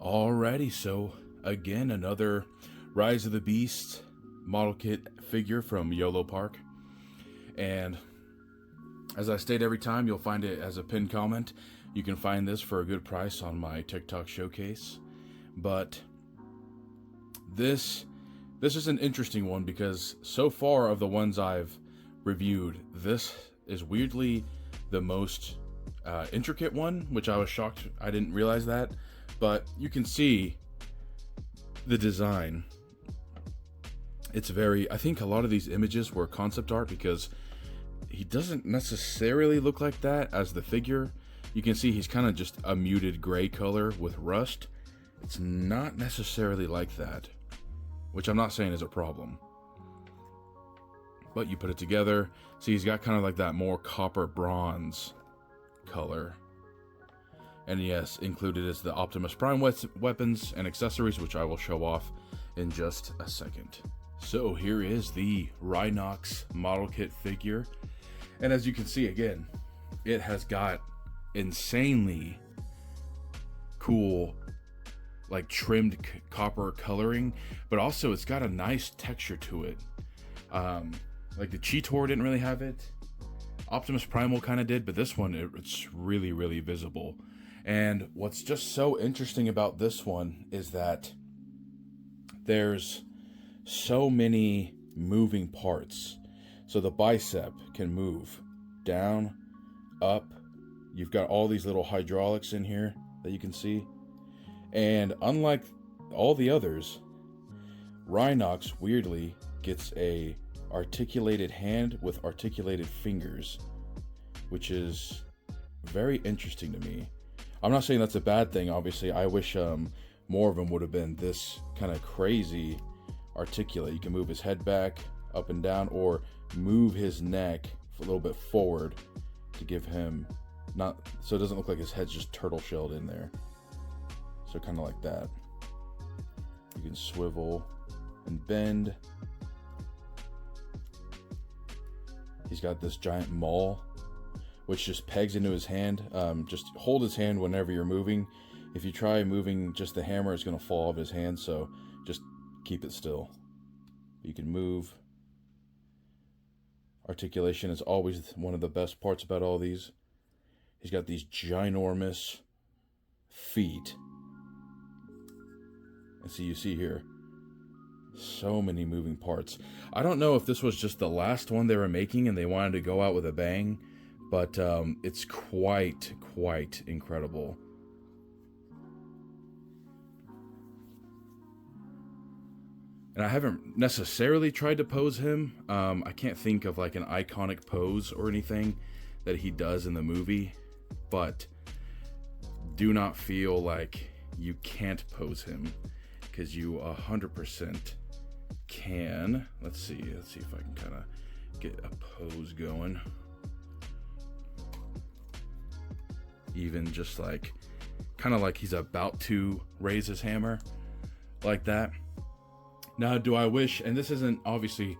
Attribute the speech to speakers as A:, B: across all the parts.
A: Alrighty, so again, another Rise of the Beast model kit figure from YOLOPARK. And as I state every time, you'll find it as a pinned comment. You can find this for a good price on my TikTok showcase. But this is an interesting one because so far of the ones I've reviewed, this is weirdly the most intricate one, which I was shocked I didn't realize that. But you can see the design. It's very, I think a lot of these images were concept art because he doesn't necessarily look like that as the figure. You can see he's kind of just a muted gray color with rust. It's not necessarily like that, which I'm not saying is a problem. But you put it together, see he's got kind of like that more copper bronze color. And yes, included is the Optimus Prime weapons and accessories, which I will show off in just a second. So here is the Rhinox model kit figure. And as you can see, again, it has got insanely cool, like trimmed copper coloring, but also it's got a nice texture to it. Like the Cheetor didn't really have it. Optimus Primal kind of did, but this one, it's really, really visible. And what's just so interesting about this one is that there's so many moving parts. So the bicep can move down, up. You've got all these little hydraulics in here that you can see. And unlike all the others, Rhinox weirdly gets a articulated hand with articulated fingers, which is very interesting to me. I'm not saying that's a bad thing, obviously. I wish more of them would have been this kind of crazy articulate. You can move his head back, up and down, or move his neck a little bit forward to give him, not so it doesn't look like his head's just turtle shelled in there. So kind of like that. You can swivel and bend. He's got this giant maul, which just pegs into his hand. Just hold his hand whenever you're moving. If you try moving just the hammer, it's going to fall off his hand, so just keep it still. You can move. Articulation is always one of the best parts about all these. He's got these ginormous feet. And so you see here, so many moving parts. I don't know if this was just the last one they were making and they wanted to go out with a bang, but it's quite incredible. And I haven't necessarily tried to pose him. I can't think of like an iconic pose or anything that he does in the movie, but do not feel like you can't pose him, because you 100% can. Let's see if I can kind of get a pose going. Even just like, kind of like he's about to raise his hammer, like that. Now, do I wish, and this isn't obviously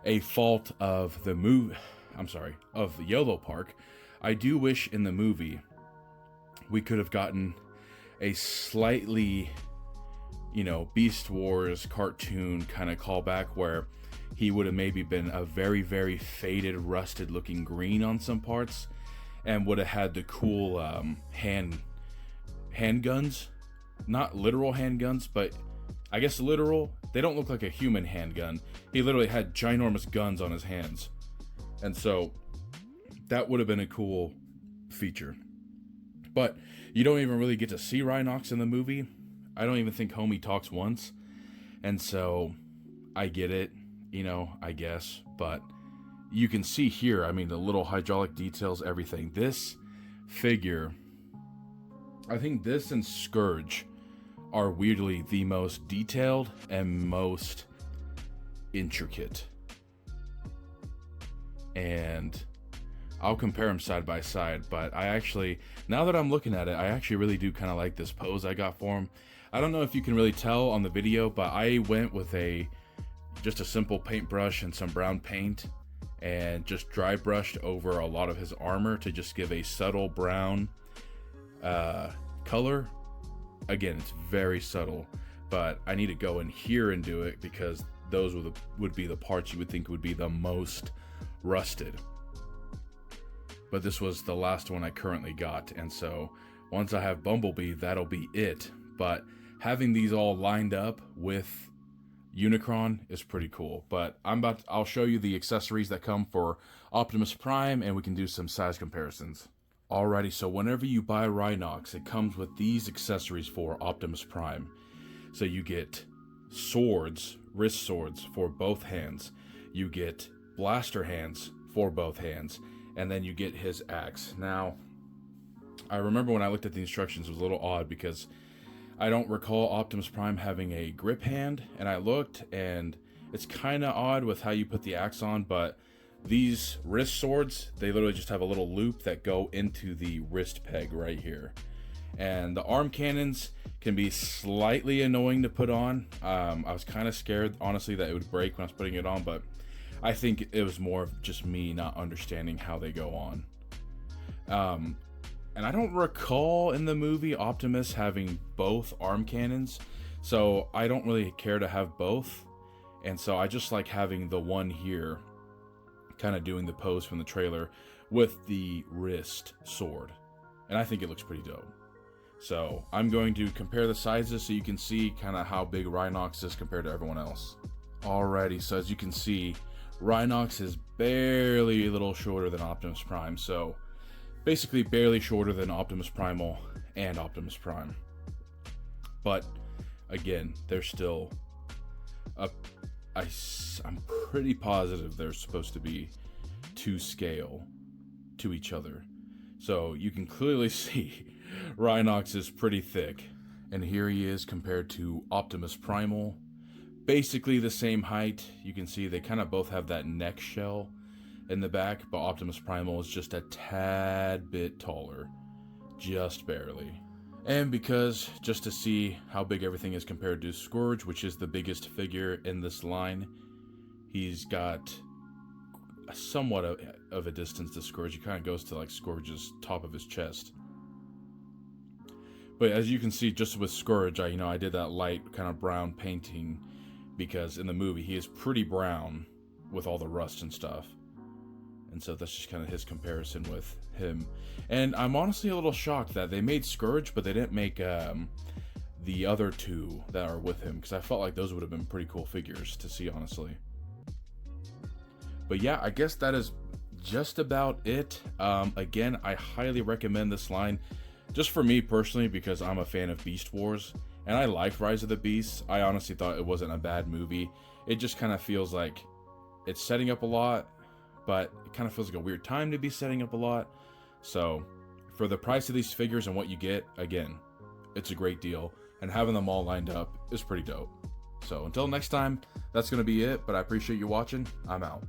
A: a fault of the movie, of the YOLOPARK, I do wish in the movie we could have gotten a slightly, Beast Wars cartoon kind of callback where he would have maybe been a very, very faded, rusted looking green on some parts, and would have had the cool handguns. Not literal handguns, but I guess literal. They don't look like a human handgun. He literally had ginormous guns on his hands. And so that would have been a cool feature. But you don't even really get to see Rhinox in the movie. I don't even think Homie talks once. And so I get it, I guess. But you can see here, the little hydraulic details, everything. This figure, I think this and Scourge are weirdly the most detailed and most intricate. And I'll compare them side by side, but I actually, now that I'm looking at it, I actually really do kind of like this pose I got for him. I don't know if you can really tell on the video, but I went with just a simple paintbrush and some brown paint and just dry brushed over a lot of his armor to just give a subtle brown color. again, it's very subtle, but I need to go in here and do it because those would be the parts you would think would be the most rusted. But this was the last one I currently got, and so once I have Bumblebee, that'll be it. But having these all lined up with Unicron is pretty cool. But I'll show you the accessories that come for Optimus Prime, and we can do some size comparisons. Alrighty, so whenever you buy Rhinox, it comes with these accessories for Optimus Prime. So you get swords, wrist swords for both hands. You get blaster hands for both hands. And then you get his axe. Now, I remember when I looked at the instructions, it was a little odd because I don't recall Optimus Prime having a grip hand. And I looked, and it's kind of odd with how you put the axe on, but these wrist swords, they literally just have a little loop that go into the wrist peg right here. And the arm cannons can be slightly annoying to put on. I was kind of scared, honestly, that it would break when I was putting it on, but I think it was more of just me not understanding how they go on. And I don't recall in the movie Optimus having both arm cannons, so I don't really care to have both. And so I just like having the one here, kind of doing the pose from the trailer with the wrist sword. And I think it looks pretty dope. So I'm going to compare the sizes so you can see kind of how big Rhinox is compared to everyone else. Alrighty, so as you can see, Rhinox is barely a little shorter than Optimus Prime, so basically barely shorter than Optimus Primal and Optimus Prime. But again, they're still I'm pretty positive they're supposed to be to scale to each other. So you can clearly see Rhinox is pretty thick. And here he is compared to Optimus Primal. Basically the same height. You can see they kind of both have that neck shell in the back, but Optimus Primal is just a tad bit taller. Just barely. And because, just to see how big everything is compared to Scourge, which is the biggest figure in this line, he's got somewhat of a distance to Scourge. He kind of goes to like Scourge's top of his chest. But as you can see, just with Scourge, I did that light kind of brown painting because in the movie he is pretty brown with all the rust and stuff. And so that's just kind of his comparison with him. And I'm honestly a little shocked that they made Scourge, but they didn't make the other two that are with him, because I felt like those would have been pretty cool figures to see, honestly. But yeah, I guess that is just about it. Again, I highly recommend this line, just for me personally, because I'm a fan of Beast Wars, and I liked Rise of the Beasts. I honestly thought it wasn't a bad movie. It just kind of feels like it's setting up a lot, but it kind of feels like a weird time to be setting up a lot. So for the price of these figures and what you get, again, it's a great deal, and having them all lined up is pretty dope. So until next time, that's going to be it, but I appreciate you watching. I'm out.